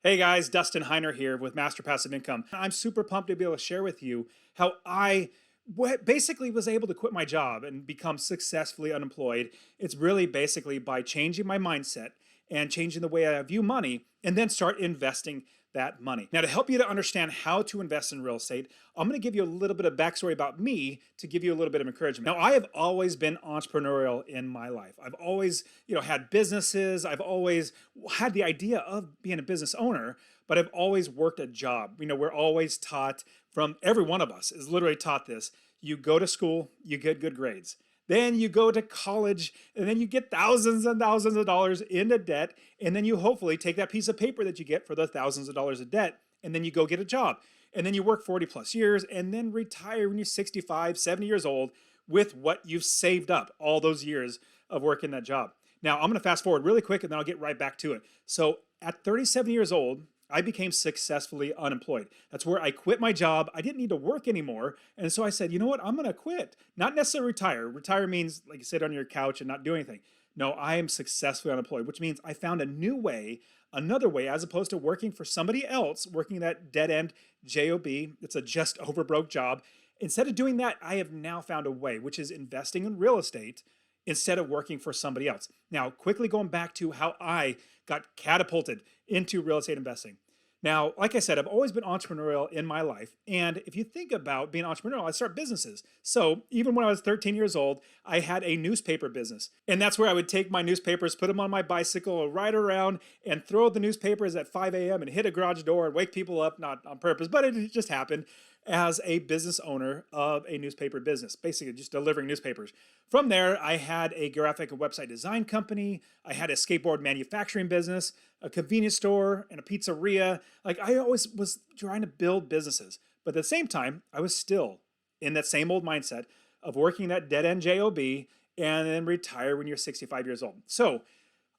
Hey guys, Dustin here with Master Passive Income. I'm super pumped to be able to share with you how I basically was able to quit my job and become successfully unemployed. It's really basically by changing my mindset and changing the way I view money and then start investing that money. Now, to help you to understand how to invest in real estate, I'm going to give you a little bit of backstory about me to give you a little bit of encouragement. Now, I have always been entrepreneurial in my life. I've always, had businesses. I've always had the idea of being a business owner, but I've always worked a job. We're always taught from every one of us is literally taught this. You go to school, you get good grades. Then you go to college and then you get thousands and thousands of dollars into debt. And then you hopefully take that piece of paper that you get for the thousands of dollars of debt and then you go get a job. And then you work 40 plus years and then retire when you're 65, 70 years old with what you've saved up all those years of working that job. Now, I'm going to fast forward really quick and then I'll get right back to it. So at 37 years old, I became successfully unemployed. That's where I quit my job. I didn't need to work anymore. And so I said, you know what? I'm going to quit. Not necessarily retire. Retire means like you sit on your couch and not do anything. No, I am successfully unemployed, which means I found a new way, another way, as opposed to working for somebody else, working that dead end job. It's a just over broke job. Instead of doing that, I have now found a way, which is investing in real estate instead of working for somebody else. Now, quickly going back to how I got catapulted into real estate investing. Now, like I said, I've always been entrepreneurial in my life. And if you think about being entrepreneurial, I start businesses. So even when I was 13 years old, I had a newspaper business. And that's where I would take my newspapers, put them on my bicycle, ride around and throw the newspapers at 5 a.m. and hit a garage door and wake people up, not on purpose, but it just happened as a business owner of a newspaper business, basically just delivering newspapers. From there, I had a graphic and website design company. I had a skateboard manufacturing business, a convenience store, and a pizzeria. Like I always was trying to build businesses. But at the same time, I was still in that same old mindset of working that dead end job and then retire when you're 65 years old. So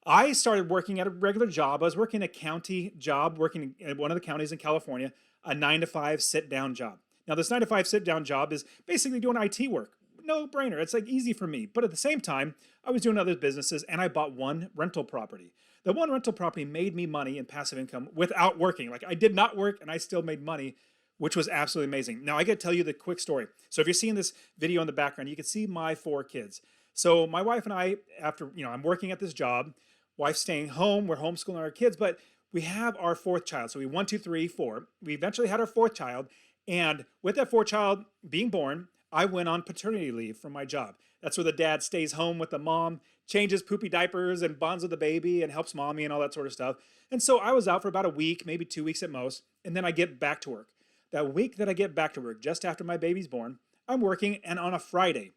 I started working at a regular job. I was working a county job, working in one of the counties in California, a 9 to 5 sit down job. Now, this 9 to 5 sit down job is basically doing IT work. No brainer. It's like easy for me. But at the same time, I was doing other businesses and I bought one rental property. The one rental property made me money in passive income without working. Like I did not work and I still made money, which was absolutely amazing. Now, I got to tell you the quick story. So if you're seeing this video in the background, you can see my 4 kids. So my wife and I, after, I'm working at this job, wife's staying home, we're homeschooling our kids, but we have our 4th child. So we 1, 2, 3, 4. We eventually had our 4th child. And with that 4th child being born, I went on paternity leave from my job. That's where the dad stays home with the mom, changes poopy diapers and bonds with the baby and helps mommy and all that sort of stuff. And so I was out for about a week, maybe 2 weeks at most. And then I get back to work. That week that I get back to work, just after my baby's born, I'm working. And on a Friday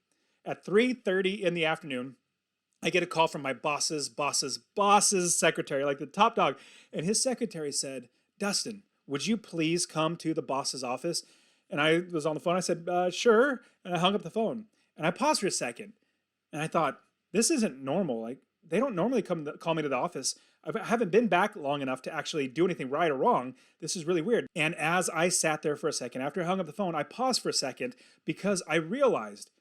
at 3:30 in the afternoon, I get a call from my boss's secretary, like the top dog. And his secretary said, Dustin, would you please come to the boss's office? And I was on the phone. I said, sure. And I hung up the phone. And I paused for a second. And I thought, this isn't normal. Like, they don't normally call me to the office. I haven't been back long enough to actually do anything right or wrong. This is really weird. And as I sat there for a second, after I hung up the phone, I paused for a second because I realized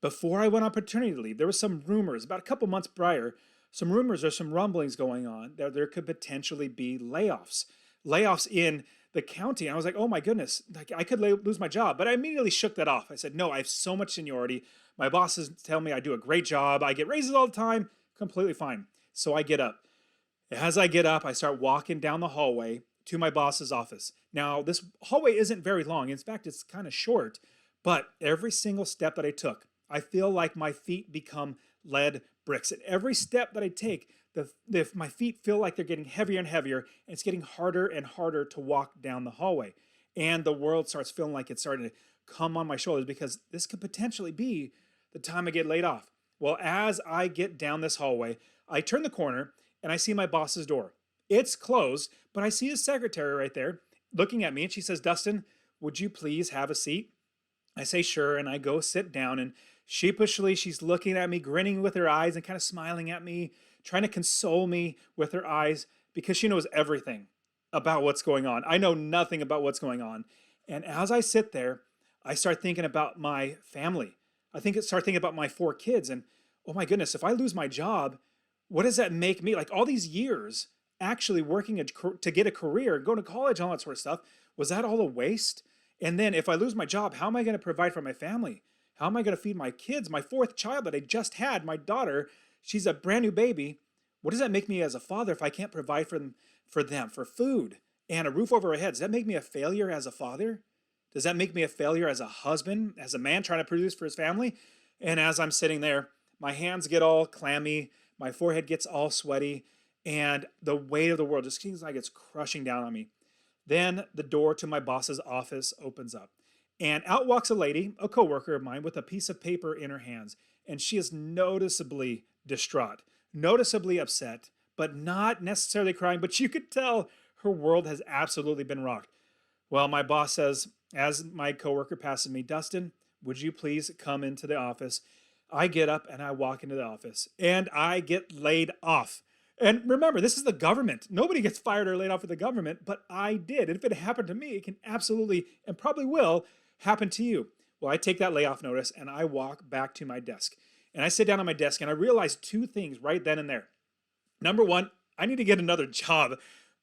before I went on paternity leave, there was some rumors about a couple months prior, some rumors or some rumblings going on that there could potentially be layoffs in the county. And I was like, oh my goodness, like I could lose my job. But I immediately shook that off. I said, no, I have so much seniority. My bosses tell me I do a great job. I get raises all the time. Completely fine. So I get up. As I get up, I start walking down the hallway to my boss's office. Now, this hallway isn't very long. In fact, it's kind of short. But every single step that I took, I feel like my feet become lead bricks. At every step that I take, my feet feel like they're getting heavier and heavier, and it's getting harder and harder to walk down the hallway. And the world starts feeling like it's starting to come on my shoulders because this could potentially be the time I get laid off. Well, as I get down this hallway, I turn the corner and I see my boss's door. It's closed, but I see his secretary right there looking at me, and she says, Dustin, would you please have a seat? I say, sure, and I go sit down, and sheepishly, she's looking at me, grinning with her eyes and kind of smiling at me, trying to console me with her eyes because she knows everything about what's going on. I know nothing about what's going on. And as I sit there, I start thinking about my family. Start thinking about my 4 kids. And oh my goodness, if I lose my job, what does that make me? Like all these years, actually working to get a career, going to college, all that sort of stuff, was that all a waste? And then if I lose my job, how am I going to provide for my family? How am I going to feed my kids? My fourth child that I just had, my daughter, she's a brand new baby. What does that make me as a father if I can't provide for them, for food and a roof over our heads? Does that make me a failure as a father? Does that make me a failure as a husband, as a man trying to produce for his family? And as I'm sitting there, my hands get all clammy, my forehead gets all sweaty, and the weight of the world just seems like it's crushing down on me. Then the door to my boss's office opens up, and out walks a lady, a coworker of mine, with a piece of paper in her hands, and she is noticeably distraught, noticeably upset, but not necessarily crying, but you could tell her world has absolutely been rocked. Well, my boss says, as my coworker passes me, Dustin, would you please come into the office? I get up and I walk into the office and I get laid off. And remember, this is the government. Nobody gets fired or laid off with the government, but I did. And if it happened to me, it can absolutely and probably will happen to you. Well, I take that layoff notice and I walk back to my desk. And I sit down on my desk and I realize two things right then and there. Number one, I need to get another job.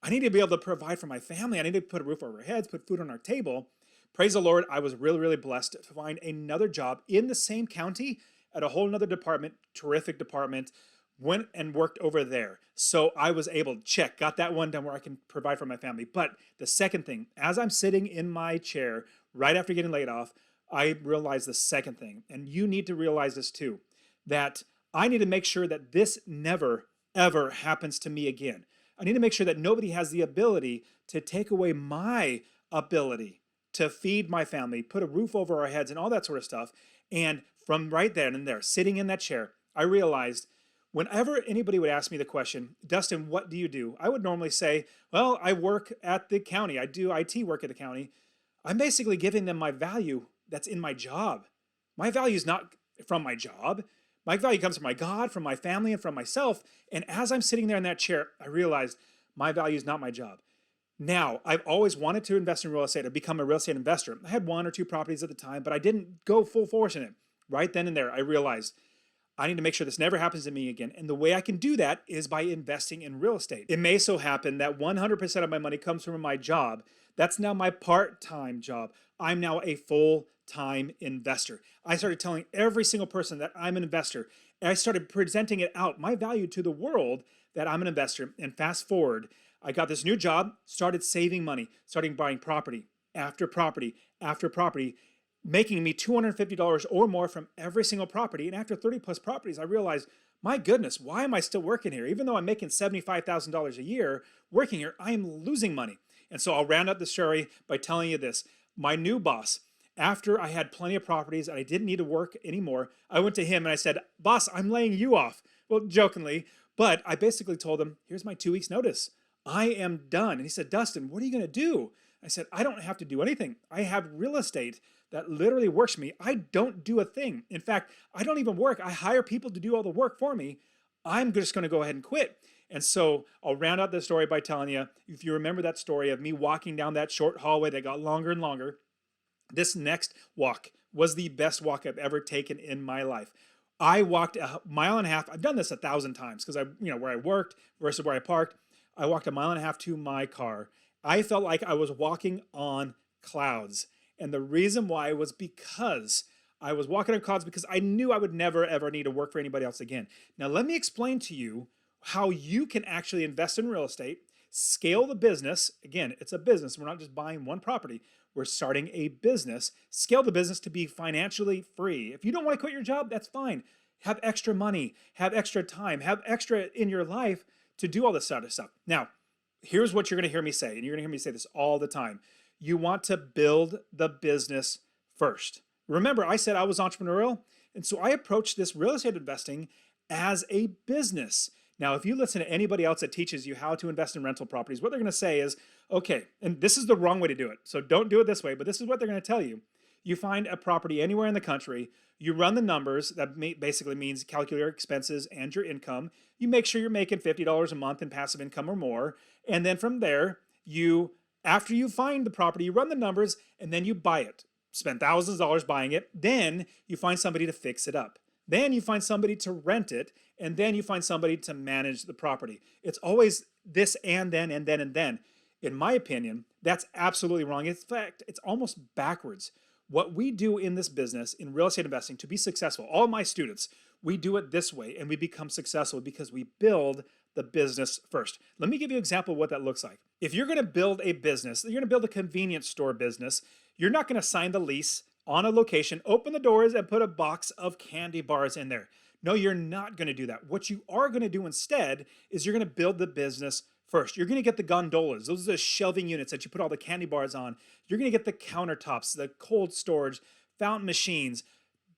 I need to be able to provide for my family. I need to put a roof over our heads, put food on our table. Praise the Lord, I was really, really blessed to find another job in the same county at a whole nother department, terrific department, went and worked over there. So I was able to check, got that one done where I can provide for my family. But the second thing, as I'm sitting in my chair right after getting laid off, I realized the second thing, and you need to realize this too, that I need to make sure that this never, ever happens to me again. I need to make sure that nobody has the ability to take away my ability to feed my family, put a roof over our heads and all that sort of stuff. And from right then and there, sitting in that chair, I realized whenever anybody would ask me the question, Dustin, what do you do? I would normally say, well, I work at the county. I do IT work at the county. I'm basically giving them my value that's in my job. My value is not from my job. My value comes from my God, from my family, and from myself. And as I'm sitting there in that chair, I realized my value is not my job. Now, I've always wanted to invest in real estate or become a real estate investor. I had one or two properties at the time, but I didn't go full force in it. Right then and there, I realized I need to make sure this never happens to me again. And the way I can do that is by investing in real estate. It may so happen that 100% of my money comes from my job. That's now my part-time job. I'm now a full-time investor. I started telling every single person that I'm an investor. And I started presenting it out, my value to the world, that I'm an investor. And fast forward, I got this new job, started saving money, started buying property after property after property, making me $250 or more from every single property. And after 30 plus properties, I realized, my goodness, why am I still working here? Even though I'm making $75,000 a year working here, I am losing money. And so I'll round up the story by telling you this. My new boss, after I had plenty of properties and I didn't need to work anymore, I went to him and I said, boss, I'm laying you off. Well, jokingly, but I basically told him, here's my 2 weeks notice. I am done. And he said, Dustin, what are you going to do? I said, I don't have to do anything. I have real estate that literally works for me. I don't do a thing. In fact, I don't even work. I hire people to do all the work for me. I'm just going to go ahead and quit. And so I'll round out the story by telling you, if you remember that story of me walking down that short hallway that got longer and longer, this next walk was the best walk I've ever taken in my life. I walked a mile and a half. I've done this 1,000 times because where I worked versus where I parked. I walked a mile and a half to my car. I felt like I was walking on clouds. And the reason why was because I was walking on clouds because I knew I would never, ever need to work for anybody else again. Now, let me explain to you how you can actually invest in real estate, scale the business. Again, it's a business. We're not just buying one property. We're starting a business. Scale the business to be financially free. If you don't want to quit your job, that's fine. Have extra money, have extra time, have extra in your life to do all this sort of stuff. Now, here's what you're going to hear me say, and you're going to hear me say this all the time. You want to build the business first. Remember, I said I was entrepreneurial, and so I approached this real estate investing as a business. Now, if you listen to anybody else that teaches you how to invest in rental properties, what they're going to say is, okay, and this is the wrong way to do it, so don't do it this way, but this is what they're going to tell you. You find a property anywhere in the country, you run the numbers, that basically means calculate your expenses and your income. You make sure you're making $50 a month in passive income or more, and then from there, after you find the property, you run the numbers, and then you buy it. Spend thousands of dollars buying it, then you find somebody to fix it up. Then you find somebody to rent it, and then you find somebody to manage the property. It's always this and then and then and then. In my opinion, that's absolutely wrong. In fact, it's almost backwards. What we do in this business, in real estate investing, to be successful, all my students, we do it this way and we become successful because we build the business first. Let me give you an example of what that looks like. If you're going to build a business, you're going to build a convenience store business, you're not going to sign the lease on a location, open the doors, and put a box of candy bars in there. No, you're not going to do that. What you are going to do instead is you're going to build the business first. You're going to get the gondolas. Those are the shelving units that you put all the candy bars on. You're going to get the countertops, the cold storage, fountain machines,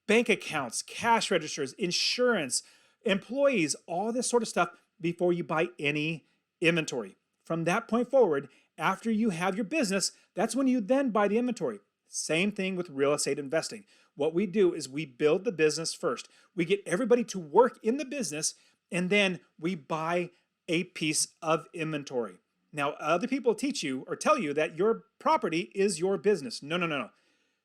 bank accounts, cash registers, insurance, employees, all this sort of stuff before you buy any inventory. From that point forward, after you have your business, that's when you then buy the inventory. Same thing with real estate investing. What we do is we build the business first. We get everybody to work in the business, and then we buy a piece of inventory. Now, other people teach you or tell you that your property is your business. No, no, no, no.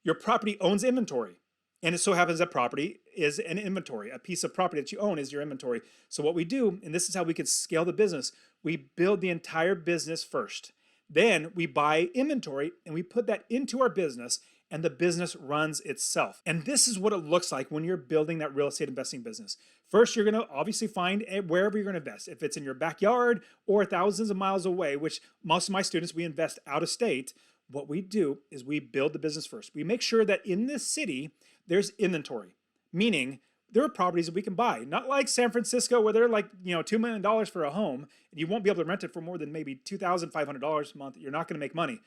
Your property owns inventory. And it so happens that property is an inventory. A piece of property that you own is your inventory. So what we do, and this is how we can scale the business, we build the entire business first. Then we buy inventory and we put that into our business, and the business runs itself. And this is what it looks like when you're building that real estate investing business. First, you're going to obviously find wherever you're going to invest. If it's in your backyard or thousands of miles away, which most of my students, we invest out of state. What we do is we build the business first. We make sure that in this city, there's inventory, meaning there are properties that we can buy. Not like San Francisco where they're like, $2 million for a home and you won't be able to rent it for more than maybe $2,500 a month. You're not going to make money.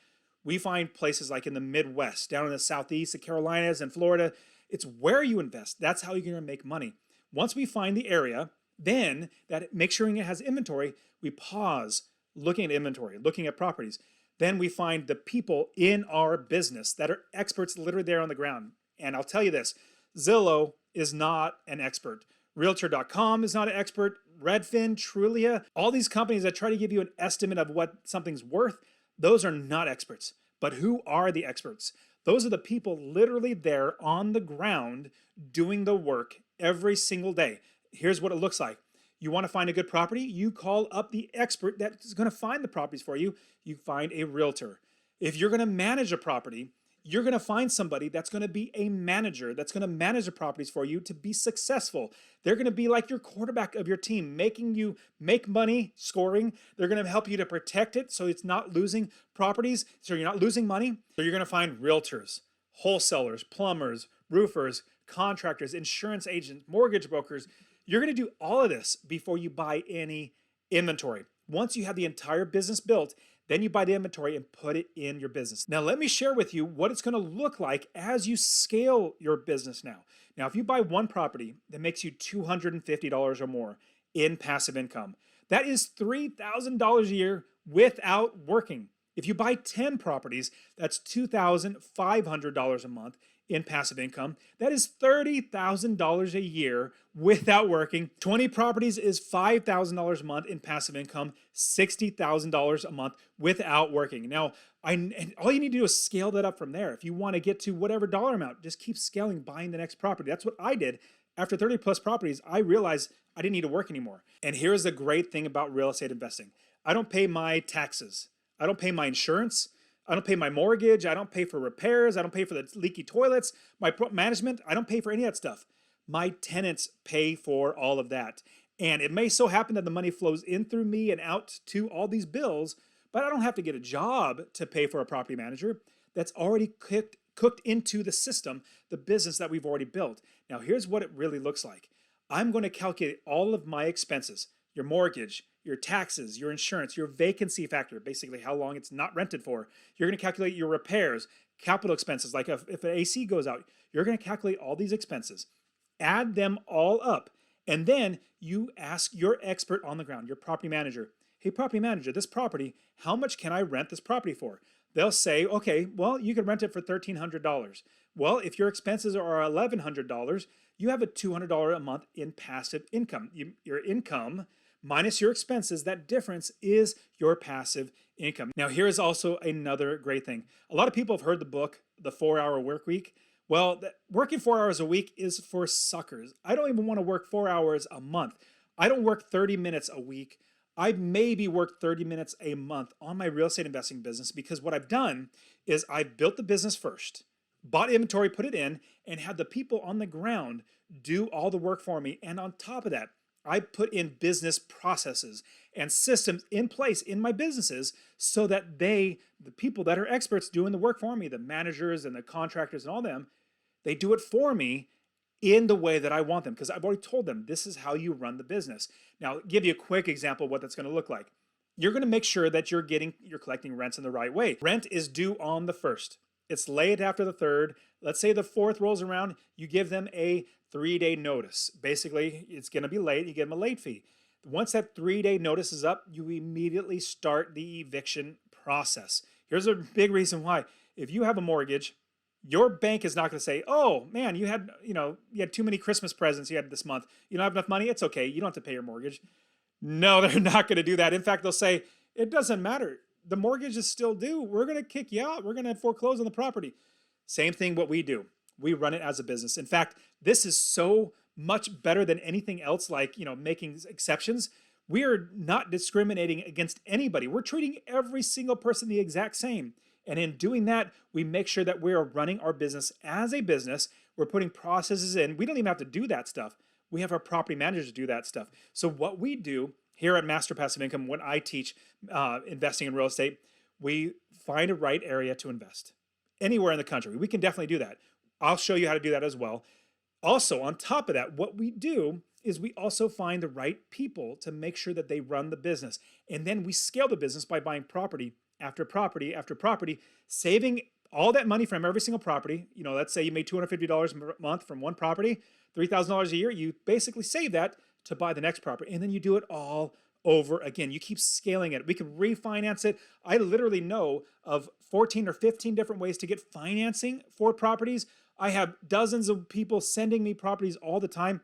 We find places like in the Midwest, down in the Southeast, the Carolinas and Florida. It's where you invest. That's how you're going to make money. Once we find the area, then that make sure it has inventory, we pause looking at inventory, looking at properties. Then we find the people in our business that are experts literally there on the ground. And I'll tell you this, Zillow is not an expert. Realtor.com is not an expert. Redfin, Trulia, all these companies that try to give you an estimate of what something's worth, those are not experts. But who are the experts? Those are the people literally there on the ground doing the work every single day. Here's what it looks like. You want to find a good property? You call up the expert that is going to find the properties for you. You find a realtor. If you're going to manage a property, you're going to find somebody that's going to be a manager, that's going to manage the properties for you to be successful. They're going to be like your quarterback of your team, making you make money scoring. They're going to help you to protect it so it's not losing properties, so you're not losing money. So you're going to find realtors, wholesalers, plumbers, roofers, contractors, insurance agents, mortgage brokers. You're going to do all of this before you buy any inventory. Once you have the entire business built, then you buy the inventory and put it in your business. Now, let me share with you what it's going to look like as you scale your business now. Now, if you buy one property that makes you $250 or more in passive income, that is $3,000 a year without working. If you buy 10 properties, that's $2,500 a month in passive income. That is $30,000 a year without working. 20 properties is $5,000 a month in passive income, $60,000 a month without working. Now, and all you need to do is scale that up from there. If you want to get to whatever dollar amount, just keep scaling, buying the next property. That's what I did. After 30 plus properties, I realized I didn't need to work anymore. And here's the great thing about real estate investing. I don't pay my taxes. I don't pay my insurance. I don't pay my mortgage. I don't pay for repairs. I don't pay for the leaky toilets. My management, I don't pay for any of that stuff. My tenants pay for all of that. And it may so happen that the money flows in through me and out to all these bills, but I don't have to get a job to pay for a property manager. That's already cooked into the system, the business that we've already built. Now, here's what it really looks like. I'm going to calculate all of my expenses, your mortgage, your taxes, your insurance, your vacancy factor, basically how long it's not rented for. You're going to calculate your repairs, capital expenses, like if an AC goes out, you're going to calculate all these expenses, add them all up, and then you ask your expert on the ground, your property manager, hey, property manager, this property, how much can I rent this property for? They'll say, okay, well, you can rent it for $1,300. Well, if your expenses are $1,100, you have a $200 a month in passive income. Your income minus your expenses, that difference is your passive income. Now, here is also another great thing. A lot of people have heard the book, The 4-Hour Work Week. Well, working 4 hours a week is for suckers. I don't even want to work 4 hours a month. I don't work 30 minutes a week. I maybe work 30 minutes a month on my real estate investing business because what I've done is I've built the business first, bought inventory, put it in, and had the people on the ground do all the work for me. And on top of that, I put in business processes and systems in place in my businesses so that the people that are experts doing the work for me, the managers and the contractors and all them, they do it for me in the way that I want them because I've already told them this is how you run the business. Now, I'll give you a quick example of what that's going to look like. You're going to make sure that you're collecting rents in the right way. Rent is due on the 1st. It's late after the 3rd. Let's say the 4th rolls around, you give them a 3-day notice. Basically, it's going to be late, you give them a late fee. Once that 3-day notice is up, you immediately start the eviction process. Here's a big reason why. If you have a mortgage, your bank is not going to say, "Oh man, you had too many Christmas presents you had this month. You don't have enough money. It's okay. You don't have to pay your mortgage." No, they're not going to do that. In fact, they'll say, "It doesn't matter. The mortgage is still due. We're going to kick you out. We're going to foreclose on the property." Same thing what we do. We run it as a business. In fact, this is so much better than anything else, like, making exceptions. We are not discriminating against anybody. We're treating every single person the exact same. And in doing that, we make sure that we are running our business as a business. We're putting processes in. We don't even have to do that stuff. We have our property managers do that stuff. So what we do here at Master Passive Income, when I teach investing in real estate, we find a right area to invest. Anywhere in the country. We can definitely do that. I'll show you how to do that as well. Also, on top of that, what we do is we also find the right people to make sure that they run the business. And then we scale the business by buying property after property after property, saving all that money from every single property. Let's say you made $250 a month from one property, $3,000 a year. You basically save that to buy the next property. And then you do it all over again. You keep scaling it. We can refinance it. I literally know of 14 or 15 different ways to get financing for properties. I have dozens of people sending me properties all the time.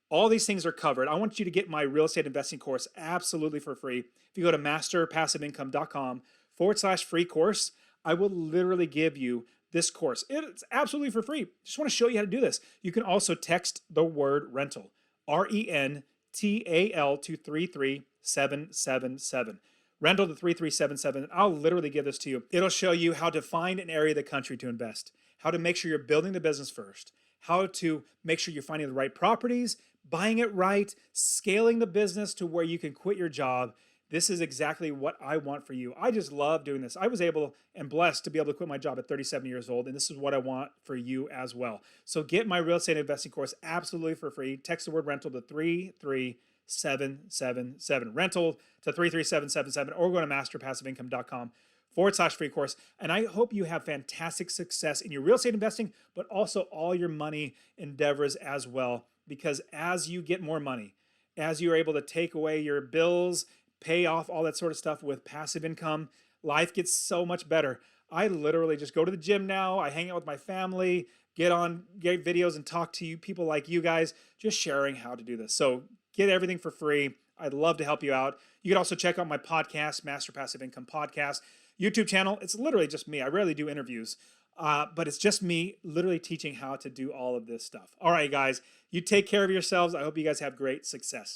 All these things are covered. I want you to get my real estate investing course absolutely for free. If you go to masterpassiveincome.com/free course, I will literally give you this course. It's absolutely for free. Just want to show you how to do this. You can also text the word rental, RENTAL to 33777. Rental to 3377. I'll literally give this to you. It'll show you how to find an area of the country to invest, how to make sure you're building the business first, how to make sure you're finding the right properties, buying it right, scaling the business to where you can quit your job. This is exactly what I want for you. I just love doing this. I was able and blessed to be able to quit my job at 37 years old, and this is what I want for you as well. So get my real estate investing course absolutely for free. Text the word rental to 33777. Rental to 33777, or go to masterpassiveincome.com/free course. And I hope you have fantastic success in your real estate investing, but also all your money endeavors as well. Because as you get more money, as you're able to take away your bills, pay off all that sort of stuff with passive income, life gets so much better. I literally just go to the gym now. I hang out with my family, get videos and talk to people like you guys, just sharing how to do this. So get everything for free. I'd love to help you out. You can also check out my podcast, Master Passive Income Podcast, YouTube channel. It's literally just me. I rarely do interviews, but it's just me literally teaching how to do all of this stuff. All right, guys, you take care of yourselves. I hope you guys have great success.